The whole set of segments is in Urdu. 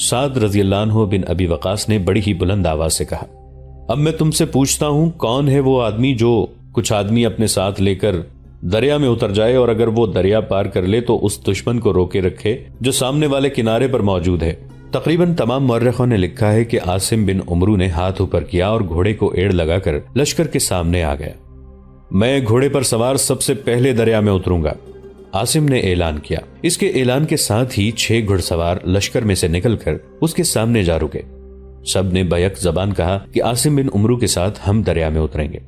سعد رضی اللہ عنہ بن ابی وقاص نے بڑی ہی بلند آواز سے کہا، اب میں تم سے پوچھتا ہوں، کون ہے وہ آدمی جو کچھ آدمی اپنے ساتھ لے کر دریا میں اتر جائے اور اگر وہ دریا پار کر لے تو اس دشمن کو روکے رکھے جو سامنے والے کنارے پر موجود ہے؟ تقریباً تمام مورخوں نے لکھا ہے کہ عاصم بن عمرو نے ہاتھ اوپر کیا اور گھوڑے کو ایڑ لگا کر لشکر کے سامنے آ گیا۔ میں گھوڑے پر سوار سب سے پہلے دریا میں اتروں گا، عاصم نے اعلان کیا۔ اس کے اعلان کے ساتھ ہی 6 گھڑ سوار لشکر میں سے نکل کر اس کے سامنے جا رکے۔ سب نے بیک زبان کہا کہ عاصم بن عمرو کے ساتھ ہم دریا میں اتریں گے۔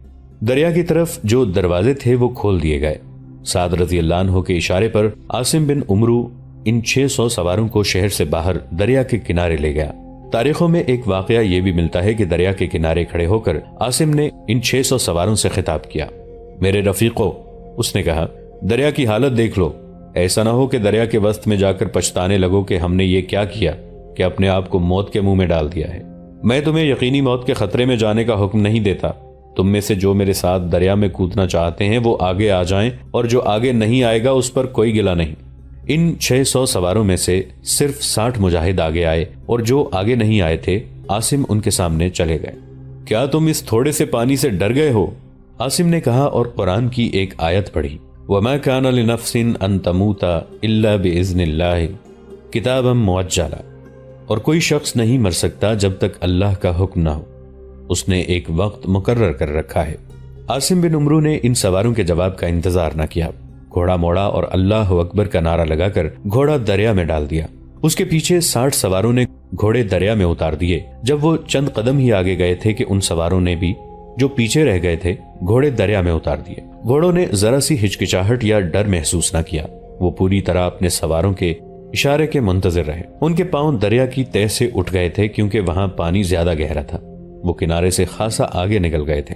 دریا کی طرف جو دروازے تھے وہ کھول دیے گئے۔ سعد رضی اللہ عنہ کے اشارے پر عاصم بن عمرو ان 600 سواروں کو شہر سے باہر دریا کے کنارے لے گیا۔ تاریخوں میں ایک واقعہ یہ بھی ملتا ہے کہ دریا کے کنارے کھڑے ہو کر عاصم نے ان 600 سواروں سے خطاب کیا، میرے رفیقو، اس نے کہا، دریا کی حالت دیکھ لو، ایسا نہ ہو کہ دریا کے وسط میں جا کر پچھتانے لگو کہ ہم نے یہ کیا کیا کہ اپنے آپ کو موت کے منہ میں ڈال دیا ہے۔ میں تمہیں یقینی موت کے خطرے میں جانے کا حکم نہیں دیتا، تم میں سے جو میرے ساتھ دریا میں کودنا چاہتے ہیں وہ آگے آ جائیں، اور جو آگے نہیں آئے گا اس پر کوئی گلہ نہیں۔ ان 600 سواروں میں سے صرف 60 مجاہد آگے آئے، اور جو آگے نہیں آئے تھے عاصم ان کے سامنے چلے گئے۔ کیا تم اس تھوڑے سے پانی سے ڈر گئے ہو؟ عاصم نے کہا اور قرآن کی ایک آیت پڑھی، وَمَا كَانَ لِنَفْسٍ أَن تَمُوتَ إِلَّا بِإِذْنِ اللَّهِ كِتَابًا مُؤَجَّلًا، اور کوئی شخص نہیں مر سکتا جب تک اللہ کا حکم نہ ہو، اس نے ایک وقت مقرر کر رکھا ہے۔ عاصم بن عمرو نے ان سواروں کے جواب کا انتظار نہ کیا، گھوڑا موڑا اور اللہ اکبر کا نعرہ لگا کر گھوڑا دریا میں ڈال دیا۔ اس کے پیچھے 60 سواروں نے گھوڑے دریا میں اتار دیے۔ جب وہ چند قدم ہی آگے گئے تھے کہ ان سواروں نے بھی جو پیچھے رہ گئے تھے گھوڑے دریا میں اتار دیے۔ گھوڑوں نے ذرا سی ہچکچاہٹ یا ڈر محسوس نہ کیا، وہ پوری طرح اپنے سواروں کے اشارے کے منتظر رہے۔ ان کے پاؤں دریا کی تہہ سے اٹھ گئے تھے کیونکہ وہاں پانی زیادہ گہرا تھا، وہ کنارے سے خاصا آگے نکل گئے تھے۔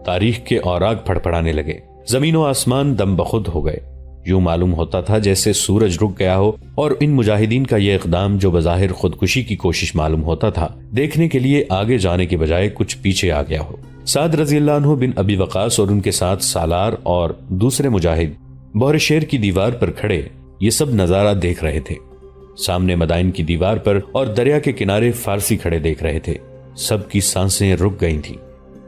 تاریخ کے اوراق پھڑپڑانے لگے، زمین و آسمان دم بخود ہو گئے، یوں معلوم ہوتا تھا جیسے سورج رک گیا ہو، اور ان مجاہدین کا یہ اقدام جو بظاہر خودکشی کی کوشش معلوم ہوتا تھا، دیکھنے کے لیے آگے جانے کے بجائے کچھ پیچھے آ گیا ہو۔ سعد رضی اللہ عنہ بن ابی وقاص اور ان کے ساتھ سالار اور دوسرے مجاہد بحر شیر کی دیوار پر کھڑے یہ سب نظارہ دیکھ رہے تھے۔ سامنے مدائن کی دیوار پر اور دریا کے کنارے فارسی کھڑے دیکھ رہے تھے۔ سب کی سانسیں رک گئی تھیں۔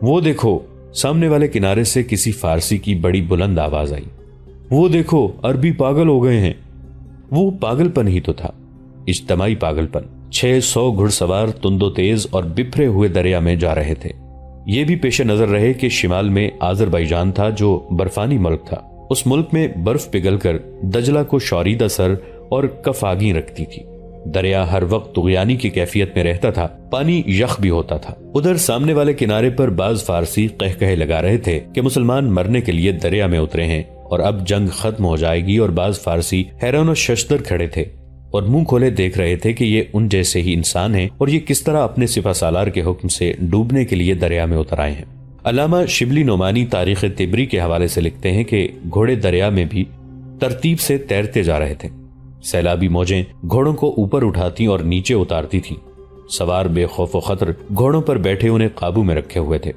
وہ دیکھو، سامنے والے کنارے سے کسی فارسی کی بڑی بلند آواز آئی، وہ دیکھو، عربی پاگل ہو گئے ہیں۔ وہ پاگل پن ہی تو تھا، اجتماعی پاگل پن۔ 600 گھڑ سوار تند و تیز اور بپھرے ہوئے دریا میں جا رہے تھے۔ یہ بھی پیش نظر رہے کہ شمال میں آذربائیجان تھا جو برفانی ملک تھا۔ اس ملک میں برف پگھل کر دجلہ کو شوریدہ سر اور کف آگیں رکھتی تھی۔ دریا ہر وقت طغیانی کی کیفیت میں رہتا تھا، پانی یخ بھی ہوتا تھا۔ ادھر سامنے والے کنارے پر بعض فارسی قہقہے لگا رہے تھے کہ مسلمان مرنے کے لیے دریا میں اترے ہیں اور اب جنگ ختم ہو جائے گی، اور بعض فارسی حیران و ششدر کھڑے تھے اور منہ کھولے دیکھ رہے تھے کہ یہ ان جیسے ہی انسان ہیں اور یہ کس طرح اپنے سپہ سالار کے حکم سے ڈوبنے کے لیے دریا میں اتر آئے ہیں۔ علامہ شبلی نعمانی تاریخ تبری کے حوالے سے لکھتے ہیں کہ گھوڑے دریا میں بھی ترتیب سے تیرتے جا رہے تھے۔ سیلابی موجیں گھوڑوں کو اوپر اٹھاتی اور نیچے اتارتی تھیں۔ سوار بے خوف و خطر گھوڑوں پر بیٹھے انہیں قابو میں رکھے ہوئے تھے۔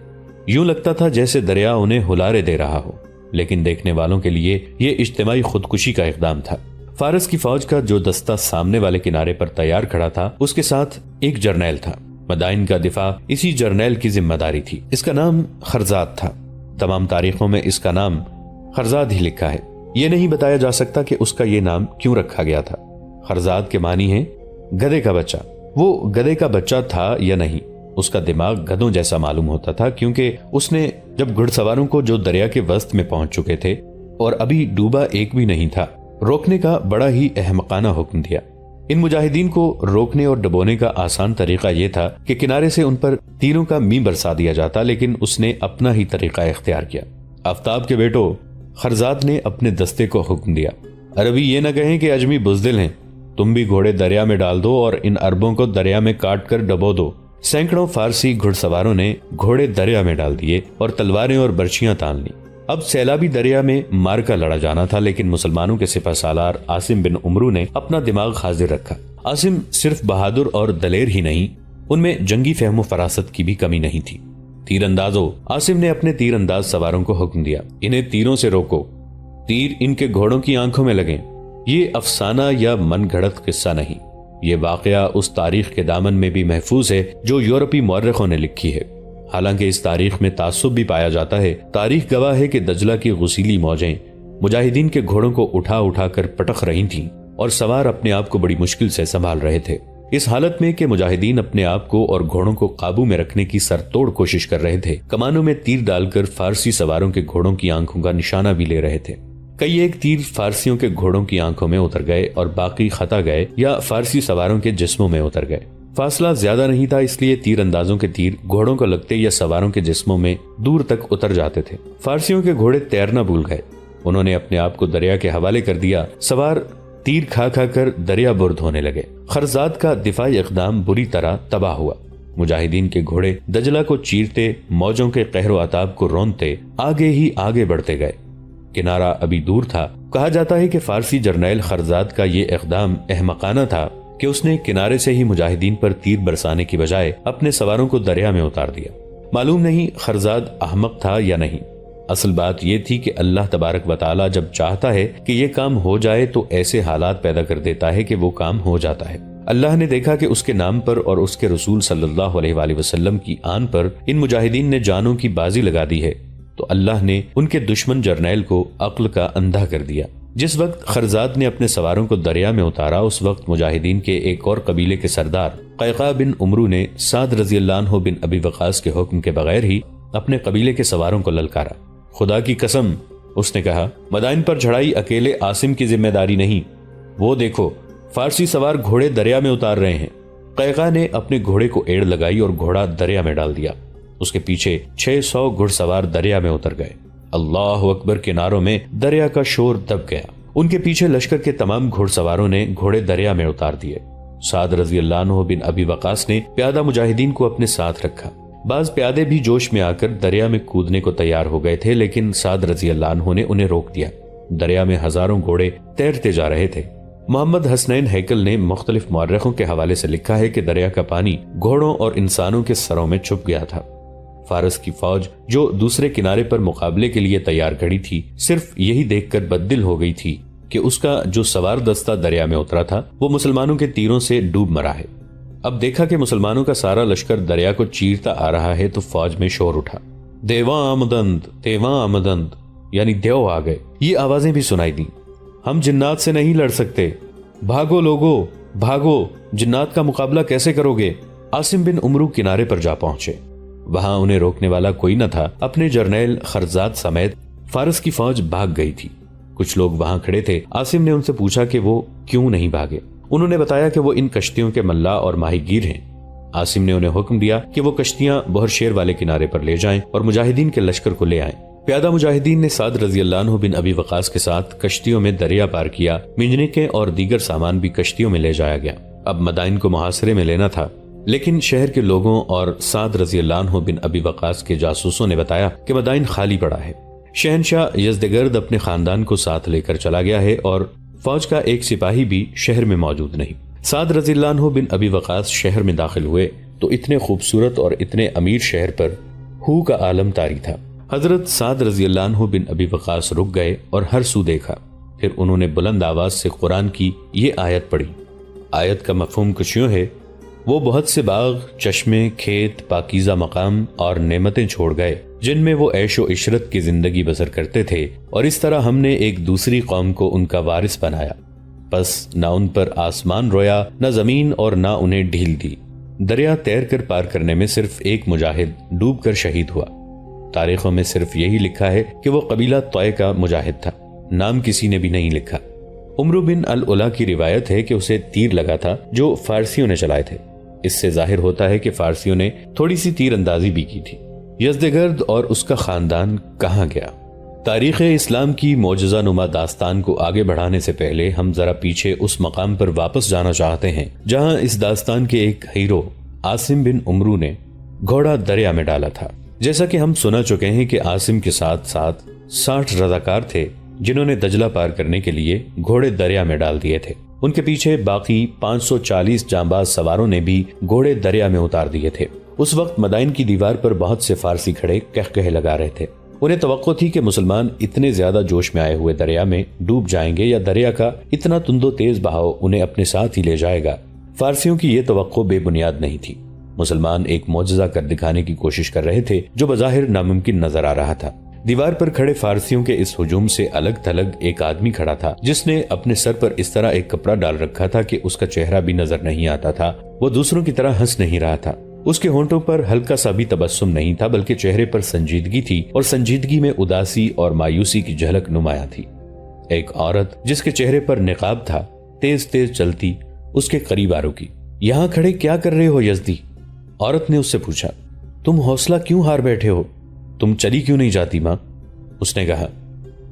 یوں لگتا تھا جیسے دریا انہیں ہلارے دے رہا ہو، لیکن دیکھنے والوں کے لیے یہ اجتماعی خودکشی کا اقدام تھا۔ فارس کی فوج کا جو دستہ سامنے والے کنارے پر تیار کھڑا تھا، اس کے ساتھ ایک جرنیل تھا۔ مدائن کا دفاع اسی جرنیل کی ذمہ داری تھی۔ اس کا نام خرزاد تھا۔ تمام تاریخوں میں اس کا نام خرزاد ہی لکھا ہے۔ یہ نہیں بتایا جا سکتا کہ اس کا یہ نام کیوں رکھا گیا تھا۔ خرزاد کے معنی ہے گدھے کا بچہ۔ وہ گدھے کا بچہ تھا یا نہیں، اس کا دماغ گدھوں جیسا معلوم ہوتا تھا، کیونکہ اس نے جب گھڑ سواروں کو جو دریا کے وسط میں پہنچ چکے تھے اور ابھی ڈوبا ایک بھی نہیں تھا، روکنے کا بڑا ہی احمقانہ حکم دیا۔ ان مجاہدین کو روکنے اور ڈبونے کا آسان طریقہ یہ تھا کہ کنارے سے ان پر تیروں کا می برسا دیا جاتا، لیکن اس نے اپنا ہی طریقہ اختیار کیا۔ آفتاب کے بیٹو، خرزاد نے اپنے دستے کو حکم دیا، عربی یہ نہ کہیں کہ اجمی بزدل ہیں، تم بھی گھوڑے دریا میں ڈال دو اور ان عربوں کو دریا میں کاٹ کر ڈبو دو۔ سینکڑوں فارسی گھڑ سواروں نے گھوڑے دریا میں ڈال دیے اور تلواریں اور برچیاں تان لیں۔ اب سیلابی دریا میں مار کا لڑا جانا تھا، لیکن مسلمانوں کے سپہ سالار عاصم بن عمرو نے اپنا دماغ حاضر رکھا۔ عاصم صرف بہادر اور دلیر ہی نہیں، ان میں جنگی فہم و فراست کی بھی کمی نہیں تھی۔ تیر اندازو، عاصم نے اپنے تیر انداز سواروں کو حکم دیا، انہیں تیروں سے روکو، تیر ان کے گھوڑوں کی آنکھوں میں لگیں۔ یہ افسانہ یا من گھڑت قصہ نہیں، یہ واقعہ اس تاریخ کے دامن میں بھی محفوظ ہے جو یورپی مورخوں نے لکھی ہے۔ حالانکہ اس تاریخ میں تعصب بھی پایا جاتا ہے، تاریخ گواہ ہے کہ دجلہ کی غسیلی موجیں مجاہدین کے گھوڑوں کو اٹھا اٹھا کر پٹخ رہی تھیں اور سوار اپنے آپ کو بڑی مشکل سے سنبھال رہے تھے۔ اس حالت میں کہ مجاہدین اپنے آپ کو اور گھوڑوں کو قابو میں رکھنے کی سرتوڑ کوشش کر رہے تھے، کمانوں میں تیر ڈال کر فارسی سواروں کے گھوڑوں کی آنکھوں کا نشانہ بھی لے رہے تھے۔ کئی ایک تیر فارسیوں کے گھوڑوں کی آنکھوں میں اتر گئے اور باقی خطا گئے یا فارسی سواروں کے جسموں میں اتر گئے۔ فاصلہ زیادہ نہیں تھا، اس لیے تیر اندازوں کے تیر گھوڑوں کو لگتے یا سواروں کے جسموں میں دور تک اتر جاتے تھے۔ فارسیوں کے گھوڑے تیرنا بھول گئے، انہوں نے اپنے آپ کو دریا کے حوالے کر دیا۔ سوار تیر کھا کھا کر دریا برد ہونے لگے۔ خرزاد کا دفاعی اقدام بری طرح تباہ ہوا۔ مجاہدین کے گھوڑے دجلہ کو چیرتے، موجوں کے قہر و عتاب کو رونتے آگے ہی آگے بڑھتے گئے۔ کنارہ ابھی دور تھا۔ کہا جاتا ہے کہ فارسی جرنیل خرزاد کا یہ اقدام احمقانہ تھا کہ اس نے کنارے سے ہی مجاہدین پر تیر برسانے کی بجائے اپنے سواروں کو دریا میں اتار دیا۔ معلوم نہیں خرزاد احمق تھا یا نہیں، اصل بات یہ تھی کہ اللہ تبارک و تعالی جب چاہتا ہے کہ یہ کام ہو جائے تو ایسے حالات پیدا کر دیتا ہے کہ وہ کام ہو جاتا ہے۔ اللہ نے دیکھا کہ اس کے نام پر اور اس کے رسول صلی اللہ علیہ وآلہ وسلم کی آن پر ان مجاہدین نے جانوں کی بازی لگا دی ہے، تو اللہ نے ان کے دشمن جرنیل کو عقل کا اندھا کر دیا۔ جس وقت خرزاد نے اپنے سواروں کو دریا میں اتارا، اس وقت مجاہدین کے ایک اور قبیلے کے سردار قیقاع بن عمرو نے سعد رضی اللہ عنہ بن ابی وقاص کے حکم کے بغیر ہی اپنے قبیلے کے سواروں کو للکارا۔ خدا کی قسم، اس نے کہا، مدائن پر چڑھائی اکیلے عاصم کی ذمہ داری نہیں، وہ دیکھو فارسی سوار گھوڑے دریا میں اتار رہے ہیں۔ قیقاع نے اپنے گھوڑے کو ایڑ لگائی اور گھوڑا دریا میں ڈال دیا۔ اس کے پیچھے 600 گھڑ سوار دریا میں اتر گئے۔ اللہ اکبر کے نعروں میں دریا کا شور دب گیا۔ ان کے پیچھے لشکر کے تمام گھڑ سواروں نے گھوڑے دریا میں اتار دیے۔ سعد رضی اللہ عنہ بن ابی وقاص نے پیادہ مجاہدین کو اپنے ساتھ رکھا۔ بعض پیادے بھی جوش میں آ کر دریا میں کودنے کو تیار ہو گئے تھے، لیکن سعد رضی اللہ عنہ نے انہیں روک دیا۔ دریا میں ہزاروں گھوڑے تیرتے جا رہے تھے۔ محمد حسنین ہیکل نے مختلف مورخوں کے حوالے سے لکھا ہے کہ دریا کا پانی گھوڑوں اور انسانوں کے سروں میں چھپ گیا تھا۔ فارس کی فوج جو دوسرے کنارے پر مقابلے کے لیے تیار کھڑی تھی، صرف یہی دیکھ کر بددل ہو گئی تھی کہ اس کا جو سوار دستہ دریا میں اترا تھا وہ مسلمانوں کے تیروں سے ڈوب مرا ہے۔ اب دیکھا کہ مسلمانوں کا سارا لشکر دریا کو چیرتا آ رہا ہے تو فوج میں شور اٹھا، دیواں آمدند، دیواں آمدند، یعنی دیو آ گئے۔ یہ آوازیں بھی سنائی دیں، ہم جنات سے نہیں لڑ سکتے، بھاگو لوگو بھاگو، جنات کا مقابلہ کیسے کرو گے؟ عاصم بن عمرو کنارے پر جا پہنچے۔ وہاں انہیں روکنے والا کوئی نہ تھا۔ اپنے جرنیل خرزاد سمیت فارس کی فوج بھاگ گئی تھی۔ کچھ لوگ وہاں کھڑے تھے۔ عاصم نے ان سے پوچھا کہ وہ کیوں نہیں بھاگے۔ انہوں نے بتایا کہ وہ ان کشتیوں کے ملا اور ماہی گیر ہیں۔ عاصم نے انہیں حکم دیا کہ وہ کشتیاں بہر شیر والے کنارے پر لے جائیں اور مجاہدین کے لشکر کو لے آئیں۔ پیادہ مجاہدین نے سعد رضی اللہ عنہ بن ابی وقاص کے ساتھ کشتیوں میں دریا پار کیا۔ منجنیقیں اور دیگر سامان بھی کشتیوں میں لے جایا گیا۔ اب مدائن کو محاصرے میں لینا تھا، لیکن شہر کے لوگوں اور سعد رضی اللہ عنہ بن ابی وقاص کے جاسوسوں نے بتایا کہ مدائن خالی پڑا ہے۔ شہنشاہ یزدگرد اپنے خاندان کو ساتھ لے کر چلا گیا ہے اور فوج کا ایک سپاہی بھی شہر میں موجود نہیں۔ سعد رضی اللہ عنہ بن ابی وقاص شہر میں داخل ہوئے تو اتنے خوبصورت اور اتنے امیر شہر پر ہو کا عالم طاری تھا۔ حضرت سعد رضی اللہ عنہ بن ابی وقاص رک گئے اور ہر سو دیکھا۔ پھر انہوں نے بلند آواز سے قرآن کی یہ آیت پڑھی۔ آیت کا مفہوم کچھ یوں ہے، وہ بہت سے باغ، چشمے، کھیت، پاکیزہ مقام اور نعمتیں چھوڑ گئے جن میں وہ عیش و عشرت کی زندگی بسر کرتے تھے، اور اس طرح ہم نے ایک دوسری قوم کو ان کا وارث بنایا، بس نہ ان پر آسمان رویا نہ زمین اور نہ انہیں ڈھیل دی۔ دریا تیر کر پار کرنے میں صرف ایک مجاہد ڈوب کر شہید ہوا۔ تاریخوں میں صرف یہی لکھا ہے کہ وہ قبیلہ طوائے کا مجاہد تھا، نام کسی نے بھی نہیں لکھا۔ عمرو بن العلا کی روایت ہے کہ اسے تیر لگا تھا جو فارسیوں نے چلائے تھے۔ اس سے ظاہر ہوتا ہے کہ فارسیوں نے تھوڑی سی تیر اندازی بھی کی تھی۔ یزدگرد اور اس کا خاندان کہاں گیا؟ تاریخ اسلام کی معجزہ نما داستان کو آگے بڑھانے سے پہلے ہم ذرا پیچھے اس مقام پر واپس جانا چاہتے ہیں جہاں اس داستان کے ایک ہیرو عاصم بن عمرو نے گھوڑا دریا میں ڈالا تھا۔ جیسا کہ ہم سنا چکے ہیں کہ عاصم کے ساتھ ساتھ 60 رضاکار تھے جنہوں نے دجلہ پار کرنے کے لیے گھوڑے دریا میں ڈال دیے تھے۔ ان کے پیچھے باقی 540 جانباز سواروں نے بھی گھوڑے دریا میں اتار دیے تھے۔ اس وقت مدائن کی دیوار پر بہت سے فارسی کھڑے قہقہے لگا رہے تھے۔ انہیں توقع تھی کہ مسلمان اتنے زیادہ جوش میں آئے ہوئے دریا میں ڈوب جائیں گے یا دریا کا اتنا تند و تیز بہاؤ انہیں اپنے ساتھ ہی لے جائے گا۔ فارسیوں کی یہ توقع بے بنیاد نہیں تھی۔ مسلمان ایک معجزہ کر دکھانے کی کوشش کر رہے تھے جو بظاہر ناممکن نظر آ رہا تھا۔ دیوار پر کھڑے فارسیوں کے اس ہجوم سے الگ تھلگ ایک آدمی کھڑا تھا جس نے اپنے سر پر اس طرح ایک کپڑا ڈال رکھا تھا کہ اس کا چہرہ بھی نظر نہیں آتا تھا۔ وہ دوسروں کی طرح ہنس نہیں رہا تھا، اس کے ہونٹوں پر ہلکا سا بھی تبسم نہیں تھا، بلکہ چہرے پر سنجیدگی تھی اور سنجیدگی میں اداسی اور مایوسی کی جھلک نمایاں تھی۔ ایک عورت جس کے چہرے پر نقاب تھا تیز تیز چلتی اس کے قریب آ رکی۔ یہاں کھڑے کیا کر رہے ہو یزدی؟ عورت نے اس سے پوچھا۔ تم حوصلہ کیوں ہار بیٹھے ہو؟ تم چلی کیوں نہیں جاتی ماں؟ اس نے کہا،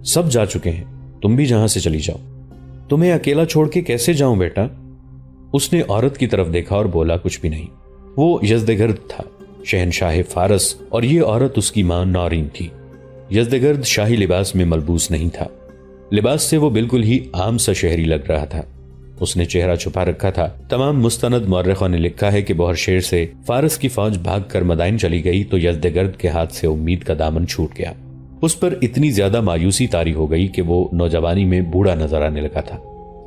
سب جا چکے ہیں، تم بھی جہاں سے چلی جاؤ۔ تمہیں اکیلا چھوڑ کے کیسے جاؤں بیٹا؟ اس نے عورت کی طرف دیکھا اور بولا کچھ بھی نہیں۔ وہ یزدگرد تھا، شہنشاہ فارس، اور یہ عورت اس کی ماں نورین تھی۔ یزدگرد شاہی لباس میں ملبوس نہیں تھا، لباس سے وہ بالکل ہی عام سا شہری لگ رہا تھا۔ اس نے چہرہ چھپا رکھا تھا۔ تمام مستند مورخوں نے لکھا ہے کہ بہرشیر سے فارس کی فوج بھاگ کر مدائن چلی گئی تو یزدگرد کے ہاتھ سے امید کا دامن چھوٹ گیا۔ اس پر اتنی زیادہ مایوسی طاری ہو گئی کہ وہ نوجوانی میں بوڑھا نظر آنے لگا تھا۔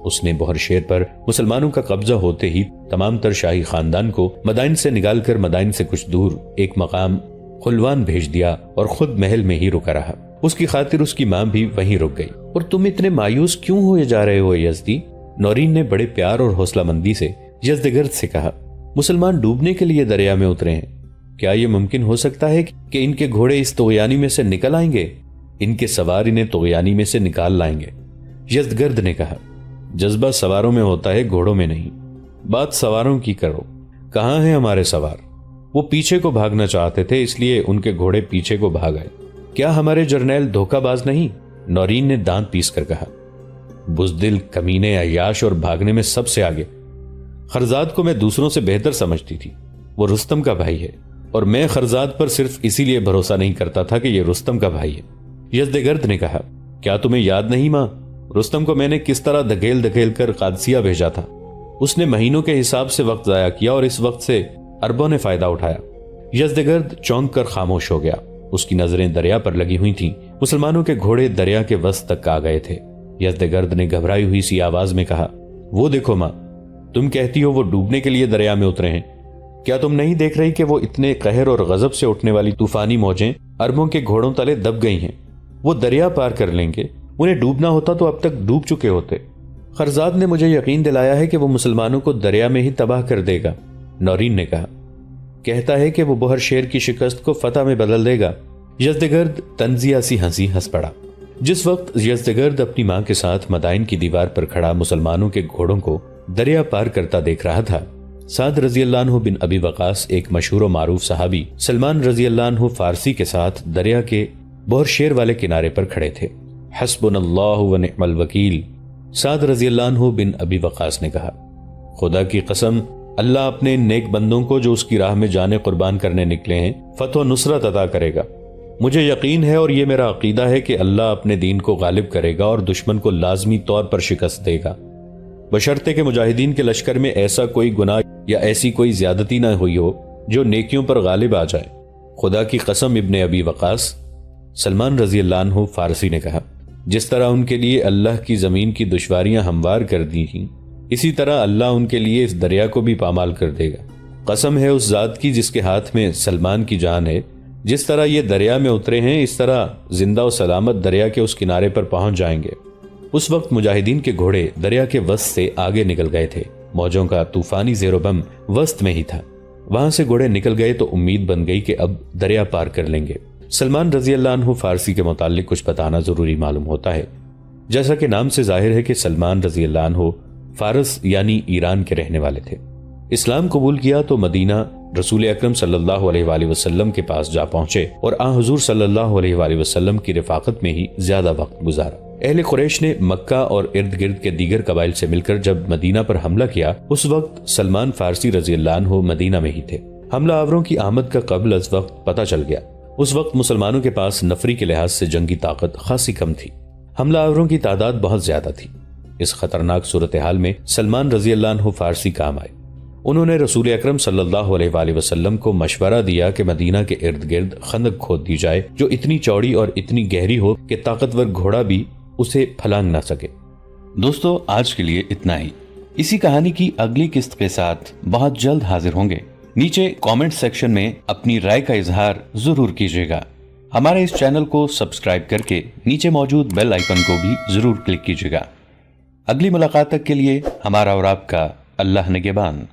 اس نے بہرشیر پر مسلمانوں کا قبضہ ہوتے ہی تمام تر شاہی خاندان کو مدائن سے نکال کر مدائن سے کچھ دور ایک مقام خلوان بھیج دیا اور خود محل میں ہی رکا رہا۔ اس کی خاطر اس کی ماں بھی وہیں رک گئی۔ اور تم اتنے مایوس کیوں ہوئے جا رہے ہو یزدی؟ نورین نے بڑے پیار اور حوصلہ مندی سے یزدگرد سے کہا۔ مسلمان ڈوبنے کے لیے دریا میں اترے ہیں، کیا یہ ممکن ہو سکتا ہے کہ ان کے گھوڑے اس طغیانی میں سے نکل آئیں گے؟ ان کے سوار انہیں طغیانی میں سے نکال لائیں گے۔ یزدگرد نے کہا، جذبہ سواروں میں ہوتا ہے، گھوڑوں میں نہیں۔ بات سواروں کی کرو، کہاں ہیں ہمارے سوار؟ وہ پیچھے کو بھاگنا چاہتے تھے، اس لیے ان کے گھوڑے پیچھے کو بھاگ آئے۔ کیا ہمارے جرنیل دھوکہ باز نہیں؟ نورین نے دانت پیس کر کہا۔ بزدل، کمینے، عیاش اور بھاگنے میں سب سے آگے۔ خرزاد کو میں دوسروں سے بہتر سمجھتی تھی، وہ رستم کا بھائی ہے، اور میں خرزاد پر صرف اسی لیے بھروسہ نہیں کرتا تھا کہ یہ رستم کا بھائی ہے۔ یزدگرد نے کہا، کیا تمہیں یاد نہیں ماں، رستم کو میں نے کس طرح دھکیل دھکیل کر قادسیہ بھیجا تھا؟ اس نے مہینوں کے حساب سے وقت ضائع کیا اور اس وقت سے اربوں نے فائدہ اٹھایا۔ یزدگرد چونک کر خاموش ہو گیا، اس کی نظریں دریا پر لگی ہوئی تھیں۔ مسلمانوں کے گھوڑے دریا کے وسط تک آ گئے تھے۔ یزدگرد نے گھبرائی ہوئی سی آواز میں کہا، وہ دیکھو ماں، تم کہتی ہو وہ ڈوبنے کے لیے دریا میں اترے ہیں، کیا تم نہیں دیکھ رہی کہ وہ اتنے قہر اور غضب سے اٹھنے والی طوفانی موجیں اربوں کے گھوڑوں تلے دب گئی ہیں؟ وہ دریا پار کر لیں گے، انہیں ڈوبنا ہوتا تو اب تک ڈوب چکے ہوتے۔ خرزاد نے مجھے یقین دلایا ہے کہ وہ مسلمانوں کو دریا میں ہی تباہ کر دے گا، نورین نے کہا۔ کہتا ہے کہ وہ بہرشیر کی شکست کو فتح میں بدل دے گا۔ یزدگرد تنزیہ سی ہنسی ہنس پڑا۔ جس وقت یزدگرد اپنی ماں کے ساتھ مدائن کی دیوار پر کھڑا مسلمانوں کے گھوڑوں کو دریا پار کرتا دیکھ رہا تھا، سعد رضی اللہ عنہ بن ابی وقاص، ایک مشہور و معروف صحابی، سلمان رضی اللہ عنہ فارسی کے ساتھ دریا کے بہرشیر والے کنارے پر کھڑے تھے۔ حسبنا اللہ و نعم الوکیل، سعد رضی اللہ عنہ بن ابی وقاص نے کہا، خدا کی قسم، اللہ اپنے نیک بندوں کو جو اس کی راہ میں جانیں قربان کرنے نکلے ہیں فتح و نصرت عطا کرے گا۔ مجھے یقین ہے اور یہ میرا عقیدہ ہے کہ اللہ اپنے دین کو غالب کرے گا اور دشمن کو لازمی طور پر شکست دے گا، بشرطے کہ مجاہدین کے لشکر میں ایسا کوئی گناہ یا ایسی کوئی زیادتی نہ ہوئی ہو جو نیکیوں پر غالب آ جائے۔ خدا کی قسم ابن ابی وقاص، سلمان رضی اللہ عنہ فارسی نے کہا، جس طرح ان کے لیے اللہ کی زمین کی دشواریاں ہموار کر دی ہیں، اسی طرح اللہ ان کے لیے اس دریا کو بھی پامال کر دے گا۔ قسم ہے اس ذات کی جس کے ہاتھ میں سلمان کی جان ہے، جس طرح یہ دریا میں اترے ہیں اس طرح زندہ و سلامت دریا کے اس کنارے پر پہنچ جائیں گے۔ اس وقت مجاہدین کے گھوڑے دریا کے وسط سے آگے نکل گئے تھے، موجوں کا طوفانی زیر و بم وسط میں ہی تھا۔ وہاں سے گھوڑے نکل گئے تو امید بن گئی کہ اب دریا پار کر لیں گے۔ سلمان رضی اللہ عنہ فارسی کے متعلق کچھ بتانا ضروری معلوم ہوتا ہے، جیسا کہ نام سے ظاہر ہے کہ سلمان رضی اللہ عنہ فارس یعنی ایران کے رہنے والے تھے۔ اسلام قبول کیا تو مدینہ رسول اکرم صلی اللہ علیہ وآلہ وسلم کے پاس جا پہنچے اور آن حضور صلی اللہ علیہ وآلہ وسلم کی رفاقت میں ہی زیادہ وقت گزارا۔ اہل قریش نے مکہ اور ارد گرد کے دیگر قبائل سے مل کر جب مدینہ پر حملہ کیا، اس وقت سلمان فارسی رضی اللہ عنہ مدینہ میں ہی تھے۔ حملہ آوروں کی آمد کا قبل از وقت پتہ چل گیا۔ اس وقت مسلمانوں کے پاس نفری کے لحاظ سے جنگی طاقت خاصی کم تھی، حملہ آوروں کی تعداد بہت زیادہ تھی۔ اس خطرناک صورتحال میں سلمان رضی اللہ عنہ فارسی کام آئے۔ انہوں نے رسول اکرم صلی اللہ علیہ وآلہ وسلم کو مشورہ دیا کہ مدینہ کے ارد گرد خندق کھود دی جائے جو اتنی چوڑی اور اتنی گہری ہو کہ طاقتور گھوڑا بھی اسے پھلانگ نہ سکے۔ دوستو، آج کے لیے اتنا ہی۔ اسی کہانی کی اگلی قسط کے ساتھ بہت جلد حاضر ہوں گے۔ نیچے کامنٹ سیکشن میں اپنی رائے کا اظہار ضرور کیجیے گا۔ ہمارے اس چینل کو سبسکرائب کر کے نیچے موجود بیل آئیکن کو بھی ضرور کلک کیجیے گا۔ اگلی ملاقات تک کے لیے ہمارا اور آپ کا اللہ نگہبان۔